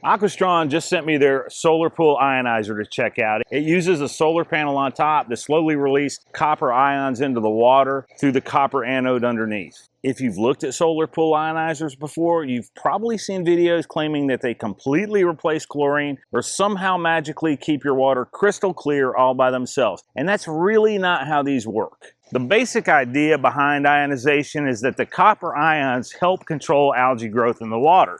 AQUASTRONG just sent me their solar pool ionizer to check out. It uses a solar panel on top to slowly release copper ions into the water through the copper anode underneath. If you've looked at solar pool ionizers before, you've probably seen videos claiming that they completely replace chlorine or somehow magically keep your water crystal clear all by themselves. And that's really not how these work. The basic idea behind ionization is that the copper ions help control algae growth in the water.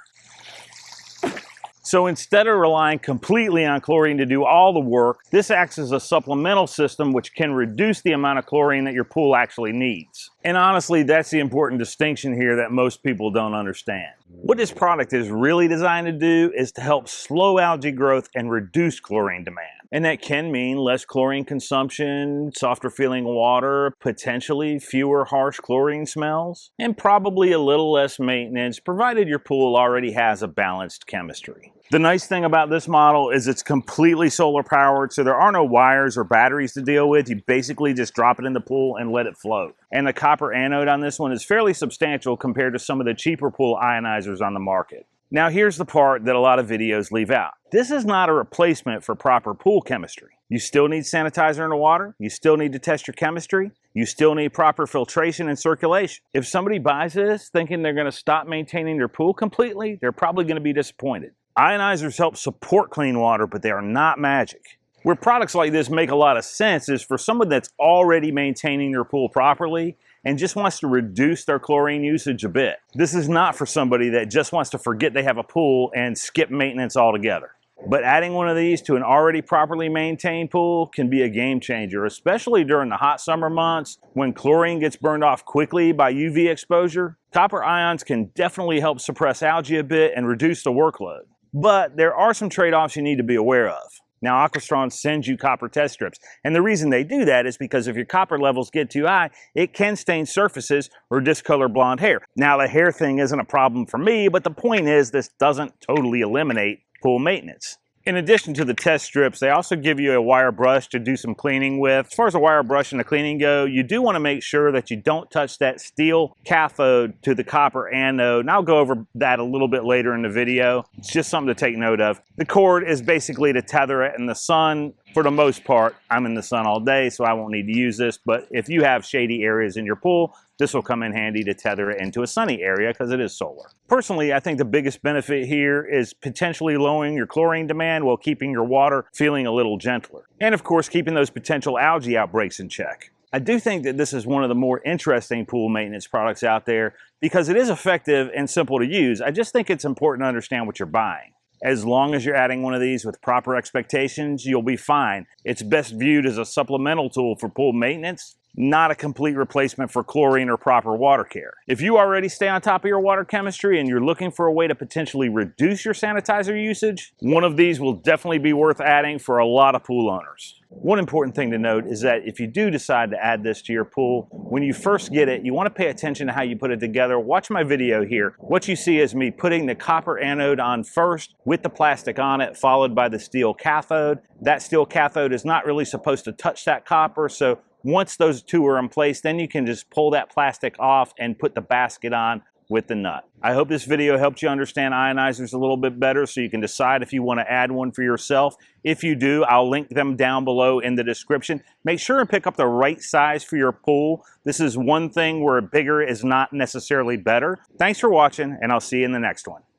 So instead of relying completely on chlorine to do all the work, this acts as a supplemental system which can reduce the amount of chlorine that your pool actually needs. And honestly, that's the important distinction here that most people don't understand. What this product is really designed to do is to help slow algae growth and reduce chlorine demand. And that can mean less chlorine consumption, softer feeling water, potentially fewer harsh chlorine smells, and probably a little less maintenance, provided your pool already has a balanced chemistry. The nice thing about this model is it's completely solar powered, so there are no wires or batteries to deal with. You basically just drop it in the pool and let it float. And the copper anode on this one is fairly substantial compared to some of the cheaper pool ionizers on the market. Now here's the part that a lot of videos leave out. This is not a replacement for proper pool chemistry. You still need sanitizer in the water, you still need to test your chemistry, you still need proper filtration and circulation. If somebody buys this thinking they're going to stop maintaining their pool completely, they're probably going to be disappointed. Ionizers help support clean water, but they are not magic. Where products like this make a lot of sense is for someone that's already maintaining their pool properly and just wants to reduce their chlorine usage a bit. This is not for somebody that just wants to forget they have a pool and skip maintenance altogether. But adding one of these to an already properly maintained pool can be a game changer, especially during the hot summer months when chlorine gets burned off quickly by UV exposure. Copper ions can definitely help suppress algae a bit and reduce the workload. But there are some trade-offs you need to be aware of. Now, AQUASTRONG sends you copper test strips, and the reason they do that is because if your copper levels get too high, it can stain surfaces or discolor blonde hair. Now, the hair thing isn't a problem for me, but the point is this doesn't totally eliminate pool maintenance. In addition to the test strips, they also give you a wire brush to do some cleaning with. As far as the wire brush and the cleaning go, you do want to make sure that you don't touch that steel cathode to the copper anode, and I'll go over that a little bit later in the video. It's just something to take note of. The cord is basically to tether it in the sun. For the most part, I'm in the sun all day, so I won't need to use this, but if you have shady areas in your pool, this will come in handy to tether it into a sunny area because it is solar. Personally, I think the biggest benefit here is potentially lowering your chlorine demand while keeping your water feeling a little gentler. And of course, keeping those potential algae outbreaks in check. I do think that this is one of the more interesting pool maintenance products out there because it is effective and simple to use. I just think it's important to understand what you're buying. As long as you're adding one of these with proper expectations, you'll be fine. It's best viewed as a supplemental tool for pool maintenance, not a complete replacement for chlorine or proper water care. If you already stay on top of your water chemistry and you're looking for a way to potentially reduce your sanitizer usage, one of these will definitely be worth adding for a lot of pool owners. One important thing to note is that if you do decide to add this to your pool, when you first get it, you want to pay attention to how you put it together. Watch my video here. What you see is me putting the copper anode on first with the plastic on it, followed by the steel cathode. That steel cathode is not really supposed to touch that copper, so once those two are in place, then you can just pull that plastic off and put the basket on with the nut. I hope this video helped you understand ionizers a little bit better so you can decide if you want to add one for yourself. If you do, I'll link them down below in the description. Make sure and pick up the right size for your pool. This is one thing where bigger is not necessarily better. Thanks for watching, and I'll see you in the next one.